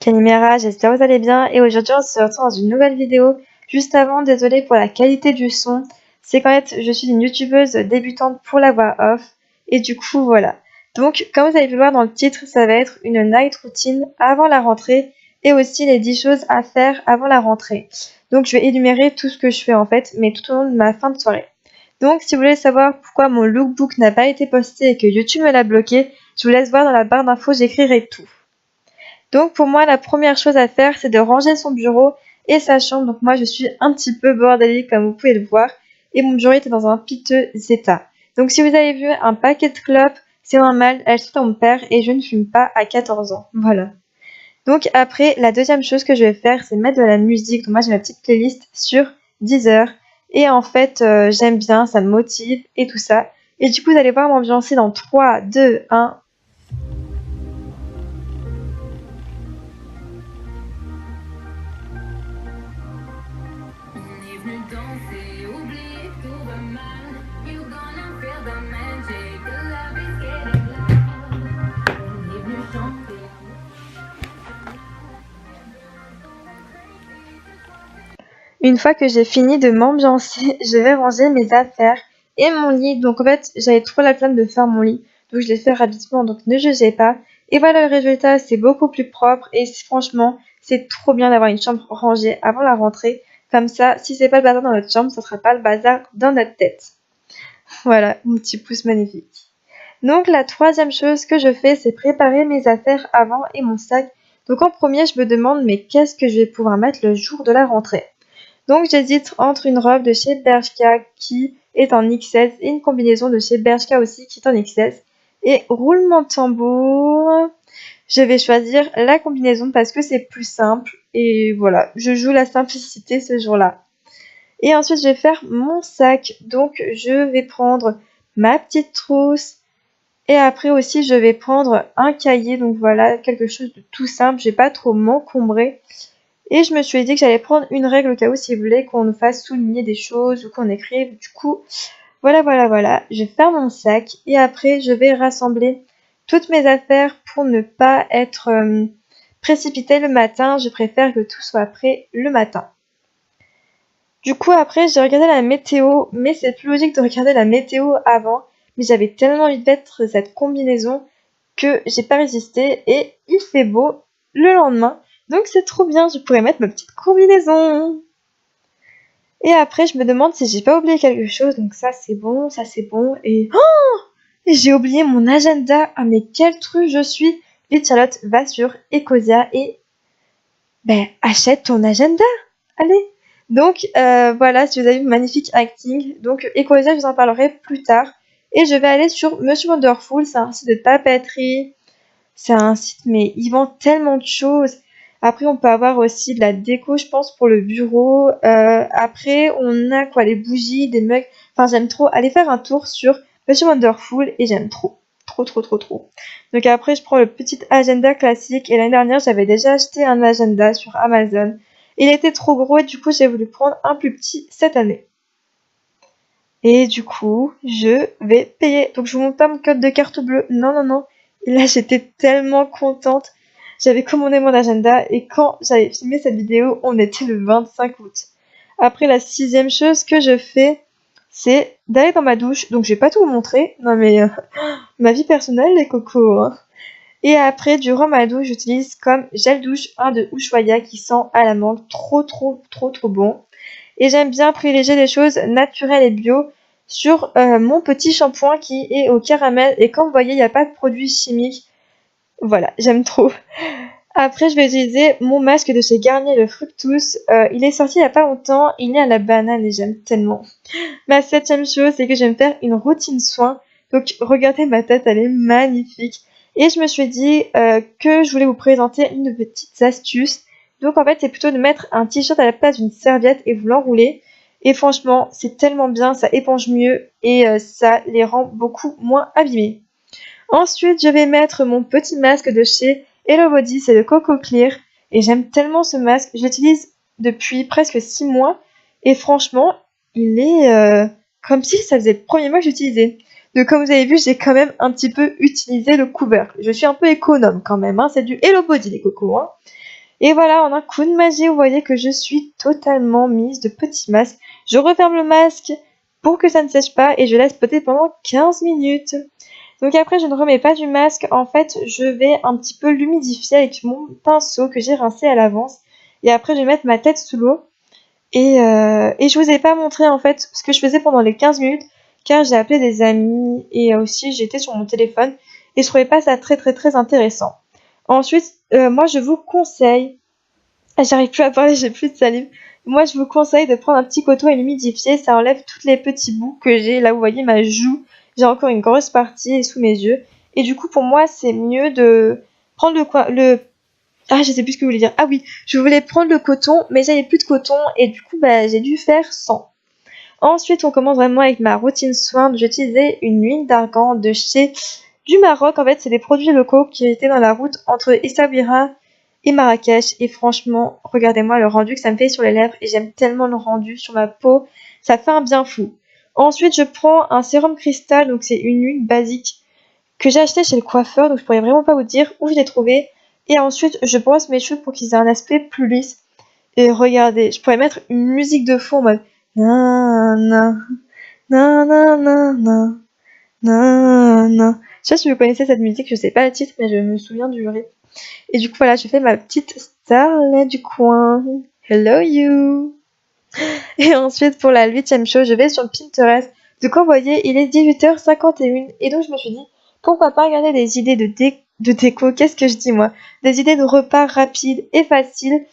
Calimera, j'espère que vous allez bien et aujourd'hui on se retrouve dans une nouvelle vidéo. Juste avant, désolée pour la qualité du son, c'est qu'en fait je suis une youtubeuse débutante pour la voix off et du coup voilà. Donc comme vous avez pu voir dans le titre, ça va être une night routine avant la rentrée et aussi les 10 choses à faire avant la rentrée. Donc je vais énumérer tout ce que je fais en fait, mais tout au long de ma fin de soirée. Donc si vous voulez savoir pourquoi mon lookbook n'a pas été posté et que YouTube me l'a bloqué, je vous laisse voir dans la barre d'infos, j'écrirai tout. Donc pour moi, la première chose à faire, c'est de ranger son bureau et sa chambre. Donc moi, je suis un petit peu bordélique comme vous pouvez le voir. Et mon bureau était dans un piteux état. Donc si vous avez vu un paquet de clopes, c'est normal, elles sont à mon père et je ne fume pas à 14 ans. Voilà. Donc après, la deuxième chose que je vais faire, c'est mettre de la musique. Donc moi, j'ai ma petite playlist sur Deezer. Et en fait, j'aime bien, ça me motive et tout ça. Et du coup, vous allez voir m'ambiancer dans 3, 2, 1... Une fois que j'ai fini de m'ambiancer, je vais ranger mes affaires et mon lit. Donc en fait, j'avais trop la flemme de faire mon lit. Donc je l'ai fait rapidement, donc ne jugez pas. Et voilà le résultat, c'est beaucoup plus propre. Et franchement, c'est trop bien d'avoir une chambre rangée avant la rentrée. Comme ça, si c'est pas le bazar dans notre chambre, ça sera pas le bazar dans notre tête. Voilà, mon petit pouce magnifique. Donc la troisième chose que je fais, c'est préparer mes affaires avant et mon sac. Donc en premier, je me demande, mais qu'est-ce que je vais pouvoir mettre le jour de la rentrée? Donc j'hésite entre une robe de chez Bershka qui est en XS et une combinaison de chez Bershka aussi qui est en XS. Et roulement de tambour, je vais choisir la combinaison parce que c'est plus simple. Et voilà, je joue la simplicité ce jour-là. Et ensuite je vais faire mon sac. Donc je vais prendre ma petite trousse. Et après aussi je vais prendre un cahier. Donc voilà, quelque chose de tout simple. Je vais pas trop m'encombrer. Et je me suis dit que j'allais prendre une règle au cas où si vous voulez qu'on nous fasse souligner des choses ou qu'on écrive. Du coup, voilà. Je ferme mon sac et après je vais rassembler toutes mes affaires pour ne pas être précipitée le matin. Je préfère que tout soit prêt le matin. Du coup, après, j'ai regardé la météo, mais c'est plus logique de regarder la météo avant. Mais j'avais tellement envie de mettre cette combinaison que j'ai pas résisté et il fait beau le lendemain. Donc c'est trop bien, je pourrais mettre ma petite combinaison. Et après, je me demande si j'ai pas oublié quelque chose. Donc ça c'est bon. Et j'ai oublié mon agenda. Ah mais quel truc je suis. Vite Charlotte, va sur Ecosia et achète ton agenda. Allez. Donc voilà, si vous avez vu magnifique acting. Donc Ecosia, je vous en parlerai plus tard. Et je vais aller sur Monsieur Wonderful, c'est un site de papeterie. C'est un site, mais ils vendent tellement de choses. Après, on peut avoir aussi de la déco, je pense, pour le bureau. Après, on a quoi, les bougies, des mugs. Enfin, j'aime trop. Aller faire un tour sur Monsieur Wonderful et j'aime trop. Trop. Donc après, je prends le petit agenda classique. Et l'année dernière, j'avais déjà acheté un agenda sur Amazon. Il était trop gros et du coup, j'ai voulu prendre un plus petit cette année. Et du coup, je vais payer. Donc, je vous montre pas mon code de carte bleue. Non. Et là, j'étais tellement contente. J'avais commandé mon agenda et quand j'avais filmé cette vidéo, on était le 25 août. Après, la 6e chose que je fais, c'est d'aller dans ma douche. Donc, je vais pas tout vous montrer. Non, mais ma vie personnelle, les cocos. Hein. Et après, durant ma douche, j'utilise comme gel douche un de Ushuaïa qui sent à la menthe. Trop bon. Et j'aime bien privilégier des choses naturelles et bio sur mon petit shampoing qui est au caramel. Et comme vous voyez, il n'y a pas de produits chimiques. Voilà, j'aime trop. Après, je vais utiliser mon masque de chez Garnier, le Fructus. Il est sorti il n'y a pas longtemps. Il est à la banane et j'aime tellement. Ma 7e chose, c'est que j'aime faire une routine soin. Donc, regardez ma tête, elle est magnifique. Et je me suis dit que je voulais vous présenter une de mes petites astuces. Donc, en fait, c'est plutôt de mettre un t-shirt à la place d'une serviette et vous l'enrouler. Et franchement, c'est tellement bien, ça éponge mieux et ça les rend beaucoup moins abîmés. Ensuite, je vais mettre mon petit masque de chez Hello Body, c'est le Coco Clear. Et j'aime tellement ce masque, je l'utilise depuis presque 6 mois. Et franchement, il est comme si ça faisait le premier mois que j'utilisais. Donc comme vous avez vu, j'ai quand même un petit peu utilisé le couvercle. Je suis un peu économe quand même, hein. C'est du Hello Body les cocos. Hein. Et voilà, en un coup de magie, vous voyez que je suis totalement mise de petit masque. Je referme le masque pour que ça ne sèche pas et je laisse poter pendant 15 minutes. Donc après, je ne remets pas du masque. En fait, je vais un petit peu l'humidifier avec mon pinceau que j'ai rincé à l'avance. Et après, je vais mettre ma tête sous l'eau. Et je vous ai pas montré en fait ce que je faisais pendant les 15 minutes car j'ai appelé des amis et aussi j'étais sur mon téléphone et je trouvais pas ça très très très intéressant. Ensuite, moi je vous conseille, j'arrive plus à parler, j'ai plus de salive. Moi je vous conseille de prendre un petit coton et l'humidifier, ça enlève tous les petits bouts que j'ai. Là vous voyez ma joue, j'ai encore une grosse partie sous mes yeux. Et du coup pour moi c'est mieux de prendre ah, je sais plus ce que je voulais dire. Ah oui, je voulais prendre le coton, mais j'avais plus de coton et du coup, j'ai dû faire sans. Ensuite, on commence vraiment avec ma routine soin. J'ai utilisé une huile d'argan de chez du Maroc. En fait, c'est des produits locaux qui étaient dans la route entre Essaouira et Marrakech. Et franchement, regardez-moi le rendu que ça me fait sur les lèvres. Et j'aime tellement le rendu sur ma peau. Ça fait un bien fou. Ensuite, je prends un sérum cristal. Donc, c'est une huile basique que j'ai acheté chez le coiffeur. Donc, je pourrais vraiment pas vous dire où je l'ai trouvé. Et ensuite, je brosse mes cheveux pour qu'ils aient un aspect plus lisse. Et regardez, je pourrais mettre une musique de fond en mode na na na na na na na na. Je sais pas si vous connaissez cette musique, je sais pas le titre, mais je me souviens du rythme. Et du coup, voilà, je fais ma petite starlet du coin. Hello you! Et ensuite, pour la 8e chose, je vais sur Pinterest. Donc, vous voyez, il est 18h51. Et donc, je me suis dit, pourquoi pas regarder des idées de déco, qu'est-ce que je dis moi? Des idées de repas rapides et faciles.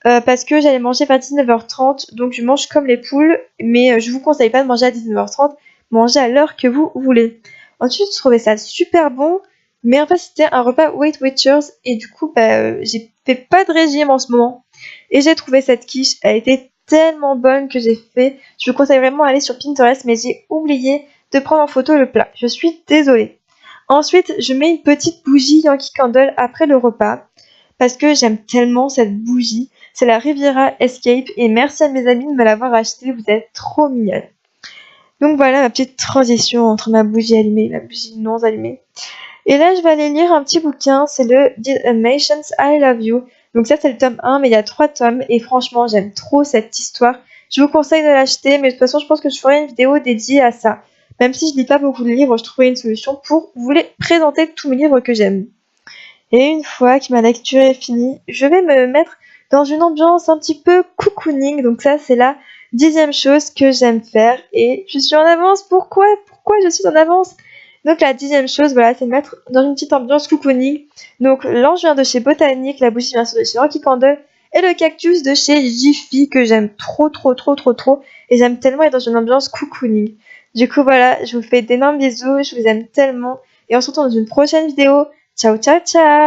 Parce que j'allais manger vers 19h30, donc je mange comme les poules, mais je vous conseille pas de manger à 19h30, mangez à l'heure que vous voulez. Ensuite, je trouvais ça super bon, mais en fait, c'était un repas Weight Watchers, et du coup, j'ai fait pas de régime en ce moment. Et j'ai trouvé cette quiche, elle était tellement bonne que j'ai fait. Je vous conseille vraiment d'aller sur Pinterest, mais j'ai oublié de prendre en photo le plat. Je suis désolée. Ensuite, je mets une petite bougie Yankee Candle après le repas, parce que j'aime tellement cette bougie. C'est la Riviera Escape et merci à mes amis de me l'avoir achetée, vous êtes trop mignonnes. Donc voilà ma petite transition entre ma bougie allumée et la bougie non allumée. Et là je vais aller lire un petit bouquin, c'est le Dalmatians I Love You. Donc ça c'est le tome 1 mais il y a 3 tomes et franchement j'aime trop cette histoire. Je vous conseille de l'acheter mais de toute façon je pense que je ferai une vidéo dédiée à ça. Même si je lis pas beaucoup de livres, je trouverai une solution pour vous les présenter tous mes livres que j'aime. Et une fois que ma lecture est finie, je vais me mettre dans une ambiance un petit peu cocooning. Donc ça, c'est la 10e chose que j'aime faire. Et je suis en avance. Pourquoi je suis en avance? Donc la 10e chose, voilà, c'est de mettre dans une petite ambiance cocooning. Donc l'ange vient de chez Botanique, la bougie vient de chez Rocky Candle et le cactus de chez Jiffy que j'aime trop. Et j'aime tellement être dans une ambiance cocooning. Du coup, voilà, je vous fais d'énormes bisous. Je vous aime tellement. Et on se retrouve dans une prochaine vidéo. Ciao, ciao, ciao!